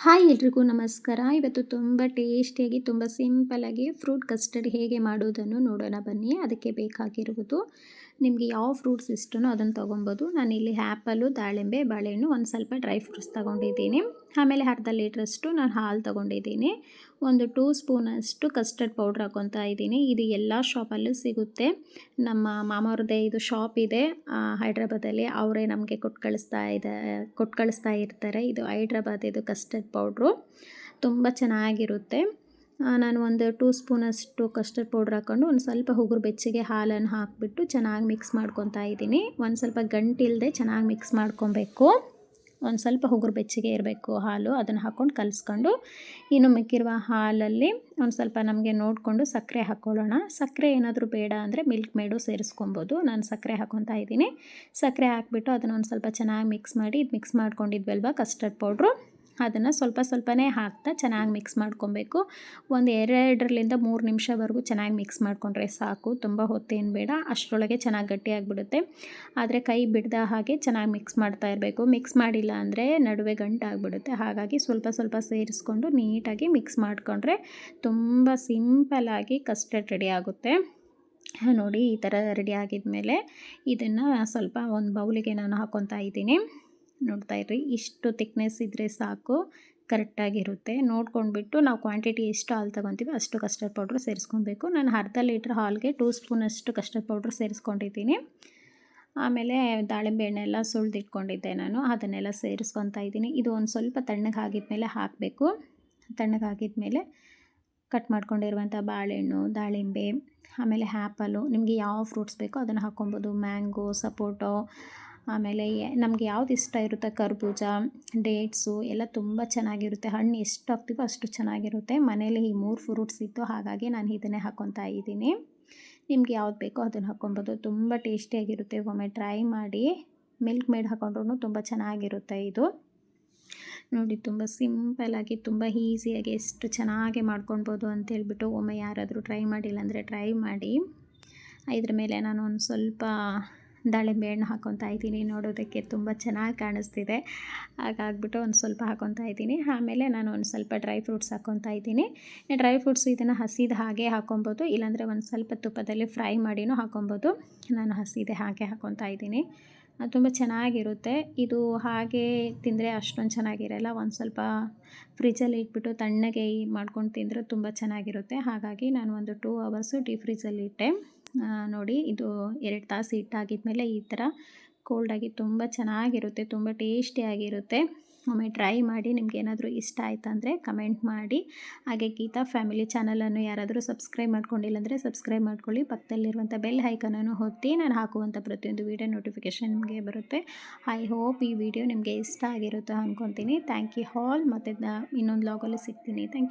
Hi ಎಲ್ರಿಗೂ ನಮಸ್ಕಾರ. ಇವತ್ತು ತುಂಬ ಟೇಸ್ಟಿಯಾಗಿ ತುಂಬ ಸಿಂಪಲ್ಲಾಗಿ ಫ್ರೂಟ್ ಕಸ್ಟರ್ಡ್ ಹೇಗೆ ಮಾಡೋದನ್ನು ನೋಡೋಣ ಬನ್ನಿ. ಅದಕ್ಕೆ ಬೇಕಾಗಿರುವುದು ನಿಮಗೆ ಯಾವ ಫ್ರೂಟ್ಸ್ ಇಷ್ಟನೋ ಅದನ್ನು ತೊಗೊಬೋದು. ನಾನಿಲ್ಲಿ ಆ್ಯಪಲು, ದಾಳಿಂಬೆ, ಬಾಳೆಹಣ್ಣು, ಒಂದು ಸ್ವಲ್ಪ ಡ್ರೈ ಫ್ರೂಟ್ಸ್ ತೊಗೊಂಡಿದ್ದೀನಿ. ಆಮೇಲೆ ಅರ್ಧ ಲೀಟ್ರಷ್ಟು ನಾನು ಹಾಲು ತೊಗೊಂಡಿದ್ದೀನಿ. ಒಂದು 2 ಸ್ಪೂನಷ್ಟು ಕಸ್ಟರ್ಡ್ ಪೌಡ್ರ್ ಹಾಕ್ಕೊತಾ ಇದ್ದೀನಿ. ಇದು ಎಲ್ಲ ಶಾಪಲ್ಲೂ ಸಿಗುತ್ತೆ. ನಮ್ಮ ಮಾಮವ್ರದ್ದೇ ಇದು ಶಾಪ್ ಇದೆ ಹೈದ್ರಾಬಾದಲ್ಲಿ. ಅವರೇ ನಮಗೆ ಕೊಟ್ಟು ಕಳಿಸ್ತಾ ಇರ್ತಾರೆ. ಇದು ಹೈದ್ರಾಬಾದ್ ಇದು ಕಸ್ಟರ್ಡ್ ಪೌಡ್ರು ತುಂಬ ಚೆನ್ನಾಗಿರುತ್ತೆ. ನಾನು ಒಂದು 2 ಸ್ಪೂನಷ್ಟು ಕಸ್ಟರ್ಡ್ ಪೌಡ್ರ್ ಹಾಕ್ಕೊಂಡು ಒಂದು ಸ್ವಲ್ಪ ಉಗುರು ಬೆಚ್ಚಗೆ ಹಾಲನ್ನು ಹಾಕಿಬಿಟ್ಟು ಚೆನ್ನಾಗಿ ಮಿಕ್ಸ್ ಮಾಡ್ಕೊತಾ ಇದ್ದೀನಿ. ಒಂದು ಸ್ವಲ್ಪ ಗಂಟಿಲ್ಲದೆ ಚೆನ್ನಾಗಿ ಮಿಕ್ಸ್ ಮಾಡ್ಕೊಬೇಕು. ಒಂದು ಸ್ವಲ್ಪ ಉಗುರು ಬೆಚ್ಚಗೆ ಇರಬೇಕು ಹಾಲು. ಅದನ್ನು ಹಾಕ್ಕೊಂಡು ಕಲಿಸ್ಕೊಂಡು ಇನ್ನು ಮಿಕ್ಕಿರುವ ಹಾಲಲ್ಲಿ ಒಂದು ಸ್ವಲ್ಪ ನಮಗೆ ನೋಡಿಕೊಂಡು ಸಕ್ಕರೆ ಹಾಕ್ಕೊಳ್ಳೋಣ. ಸಕ್ಕರೆ ಏನಾದರೂ ಬೇಡ ಅಂದರೆ ಮಿಲ್ಕ್ ಮೇಡು ಸೇರಿಸ್ಕೊಬೋದು. ನಾನು ಸಕ್ಕರೆ ಹಾಕ್ಕೊತಾ ಇದ್ದೀನಿ. ಸಕ್ಕರೆ ಹಾಕಿಬಿಟ್ಟು ಅದನ್ನು ಒಂದು ಸ್ವಲ್ಪ ಚೆನ್ನಾಗಿ ಮಿಕ್ಸ್ ಮಾಡಿ, ಇದು ಮಿಕ್ಸ್ ಮಾಡ್ಕೊಂಡಿದ್ವಲ್ವ ಕಸ್ಟರ್ಡ್ ಪೌಡ್ರು, ಅದನ್ನು ಸ್ವಲ್ಪನೇ ಹಾಕ್ತಾ ಚೆನ್ನಾಗಿ ಮಿಕ್ಸ್ ಮಾಡ್ಕೊಬೇಕು. ಒಂದು 2-3 ನಿಮಿಷವರೆಗೂ ಚೆನ್ನಾಗಿ ಮಿಕ್ಸ್ ಮಾಡಿಕೊಂಡ್ರೆ ಸಾಕು. ತುಂಬ ಹೊತ್ತೇನು ಬೇಡ, ಅಷ್ಟರೊಳಗೆ ಚೆನ್ನಾಗಿ ಗಟ್ಟಿಯಾಗಿಬಿಡುತ್ತೆ. ಆದರೆ ಕೈ ಬಿಡದ ಹಾಗೆ ಚೆನ್ನಾಗಿ ಮಿಕ್ಸ್ ಮಾಡ್ತಾ ಇರಬೇಕು. ಮಿಕ್ಸ್ ಮಾಡಿಲ್ಲ ಅಂದರೆ ನಡುವೆ ಗಂಟಾಗಿಬಿಡುತ್ತೆ. ಹಾಗಾಗಿ ಸ್ವಲ್ಪ ಸೇರಿಸ್ಕೊಂಡು ನೀಟಾಗಿ ಮಿಕ್ಸ್ ಮಾಡಿಕೊಂಡ್ರೆ ತುಂಬ ಸಿಂಪಲ್ಲಾಗಿ ಕಸ್ಟರ್ಡ್ ರೆಡಿ ಆಗುತ್ತೆ. ನೋಡಿ ಈ ಥರ ರೆಡಿ ಆಗಿದ್ಮೇಲೆ ಇದನ್ನು ಸ್ವಲ್ಪ ಒಂದು ಬೌಲಿಗೆ ನಾನು ಹಾಕ್ಕೊತಾ ಇದ್ದೀನಿ. ನೋಡ್ತಾ ಇರ್ರಿ, ಇಷ್ಟು ತಿಕ್ನೆಸ್ ಇದ್ದರೆ ಸಾಕು, ಕರೆಕ್ಟಾಗಿರುತ್ತೆ. ನೋಡ್ಕೊಂಡ್ಬಿಟ್ಟು ನಾವು ಕ್ವಾಂಟಿಟಿ ಎಷ್ಟು ಹಾಲು ತೊಗೊತೀವಿ ಅಷ್ಟು ಕಸ್ಟರ್ಡ್ ಪೌಡ್ರ್ ಸೇರಿಸ್ಕೊಬೇಕು. ನಾನು ಅರ್ಧ ಲೀಟ್ರ್ ಹಾಲಿಗೆ 2 ಸ್ಪೂನಷ್ಟು ಕಸ್ಟರ್ಡ್ ಪೌಡ್ರ್ ಸೇರಿಸ್ಕೊಂಡಿದ್ದೀನಿ. ಆಮೇಲೆ ದಾಳಿಂಬೆ ಹಣ್ಣೆಲ್ಲ ಸುಳಿದಿಟ್ಕೊಂಡಿದ್ದೆ ನಾನು, ಅದನ್ನೆಲ್ಲ ಸೇರಿಸ್ಕೊತಾ ಇದ್ದೀನಿ. ಇದು ಒಂದು ಸ್ವಲ್ಪ ತಣ್ಣಗಾಗಿದ್ಮೇಲೆ ಹಾಕಬೇಕು. ತಣ್ಣಗಾಗಿದ್ಮೇಲೆ ಕಟ್ ಮಾಡ್ಕೊಂಡಿರುವಂಥ ಬಾಳೆಹಣ್ಣು, ದಾಳಿಂಬೆ, ಆಮೇಲೆ ಆ್ಯಪಲು, ನಿಮಗೆ ಯಾವ ಫ್ರೂಟ್ಸ್ ಬೇಕೋ ಅದನ್ನು ಹಾಕ್ಕೊಬೋದು. ಮ್ಯಾಂಗೋ, ಸಪೋಟೊ, ಆಮೇಲೆ ನಮಗೆ ಯಾವ್ದು ಇಷ್ಟ ಇರುತ್ತೆ, ಕರ್ಬೂಜ, ಡೇಟ್ಸು ಎಲ್ಲ ತುಂಬ ಚೆನ್ನಾಗಿರುತ್ತೆ. ಹಣ್ಣು ಎಷ್ಟು ಹಾಕ್ತೀವೋ ಅಷ್ಟು ಚೆನ್ನಾಗಿರುತ್ತೆ. ಮನೇಲಿ ಈ 3 ಫ್ರೂಟ್ಸ್ ಇತ್ತು, ಹಾಗಾಗಿ ನಾನು ಇದನ್ನೇ ಹಾಕ್ಕೊತಾ ಇದ್ದೀನಿ. ನಿಮ್ಗೆ ಯಾವ್ದು ಬೇಕೋ ಅದನ್ನು ಹಾಕ್ಕೊಬೋದು. ತುಂಬ ಟೇಸ್ಟಿಯಾಗಿರುತ್ತೆ. ಒಮ್ಮೆ ಟ್ರೈ ಮಾಡಿ. ಮಿಲ್ಕ್ ಮೇಡ್ ಹಾಕ್ಕೊಂಡ್ರೂ ತುಂಬ ಚೆನ್ನಾಗಿರುತ್ತೆ. ಇದು ನೋಡಿ ತುಂಬ ಸಿಂಪಲ್ಲಾಗಿ ತುಂಬ ಈಸಿಯಾಗಿ ಎಷ್ಟು ಚೆನ್ನಾಗಿ ಮಾಡ್ಕೊಳ್ಬೋದು ಅಂತೇಳ್ಬಿಟ್ಟು ಒಮ್ಮೆ ಯಾರಾದರೂ ಟ್ರೈ ಮಾಡಿಲ್ಲ ಅಂದರೆ ಟ್ರೈ ಮಾಡಿ. ಇದ್ರ ಮೇಲೆ ನಾನು ಒಂದು ಸ್ವಲ್ಪ ದಾಳಿಂಬೆ ಹಣ್ಣು ಹಾಕ್ಕೊತಾ ಇದ್ದೀನಿ. ನೋಡೋದಕ್ಕೆ ತುಂಬ ಚೆನ್ನಾಗಿ ಕಾಣಿಸ್ತಿದೆ, ಹಾಗಾಗ್ಬಿಟ್ಟು ಒಂದು ಸ್ವಲ್ಪ ಹಾಕ್ಕೊತಾ ಇದ್ದೀನಿ. ಆಮೇಲೆ ನಾನು ಒಂದು ಸ್ವಲ್ಪ ಡ್ರೈ ಫ್ರೂಟ್ಸ್ ಹಾಕ್ಕೊತಾ ಇದ್ದೀನಿ. ಡ್ರೈ ಫ್ರೂಟ್ಸ್ ಇದನ್ನು ಹಸಿದು ಹಾಗೆ ಹಾಕ್ಕೊಬೋದು, ಇಲ್ಲಾಂದರೆ ಒಂದು ಸ್ವಲ್ಪ ತುಪ್ಪದಲ್ಲಿ ಫ್ರೈ ಮಾಡಿನೂ ಹಾಕ್ಕೊಬೋದು. ನಾನು ಹಸಿದೆ ಹಾಗೆ ಹಾಕ್ಕೊತಾ ಇದ್ದೀನಿ. ತುಂಬ ಚೆನ್ನಾಗಿರುತ್ತೆ. ಇದು ಹಾಗೆ ತಿಂದರೆ ಅಷ್ಟೊಂದು ಚೆನ್ನಾಗಿರಲ್ಲ. ಒಂದು ಸ್ವಲ್ಪ ಫ್ರಿಜ್ಜಲ್ಲಿ ಇಟ್ಬಿಟ್ಟು ತಣ್ಣಗೆ ಮಾಡ್ಕೊಂಡು ತಿಂದರೆ ತುಂಬ ಚೆನ್ನಾಗಿರುತ್ತೆ. ಹಾಗಾಗಿ ನಾನು ಒಂದು 2 ಅವರ್ಸು ಡೀಪ್ ಫ್ರಿಜ್ಜಲ್ಲಿ ಇಟ್ಟೆ. ನೋಡಿ ಇದು 2 ತಾಸು ಇಟ್ಟಾಗಿದ್ಮೇಲೆ ಈ ಥರ ಕೋಲ್ಡಾಗಿ ತುಂಬ ಚೆನ್ನಾಗಿರುತ್ತೆ, ತುಂಬ ಟೇಸ್ಟಿಯಾಗಿರುತ್ತೆ. ಒಮ್ಮೆ ಟ್ರೈ ಮಾಡಿ. ನಿಮಗೇನಾದರೂ ಇಷ್ಟ ಆಯ್ತಂದರೆ ಕಮೆಂಟ್ ಮಾಡಿ. ಹಾಗೆ ಗೀತಾ ಫ್ಯಾಮಿಲಿ ಚಾನಲನ್ನು ಯಾರಾದರೂ ಸಬ್ಸ್ಕ್ರೈಬ್ ಮಾಡ್ಕೊಂಡಿಲ್ಲ ಅಂದರೆ ಸಬ್ಸ್ಕ್ರೈಬ್ ಮಾಡ್ಕೊಳ್ಳಿ. ಪಕ್ಕದಲ್ಲಿರುವಂಥ ಬೆಲ್ ಐಕನನ್ನು ಒತ್ತಿ ನಾನು ಹಾಕುವಂಥ ಪ್ರತಿಯೊಂದು ವೀಡಿಯೋ ನೋಟಿಫಿಕೇಷನ್ ನಿಮಗೆ ಬರುತ್ತೆ. ಐ ಹೋಪ್ ಈ ವಿಡಿಯೋ ನಿಮಗೆ ಇಷ್ಟ ಆಗಿರುತ್ತೆ ಅಂದ್ಕೊತೀನಿ. Thank you all. ಮತ್ತು ಇನ್ನೊಂದು ವ್ಲಾಗಲ್ಲಿ ಸಿಗ್ತೀನಿ. Thank you.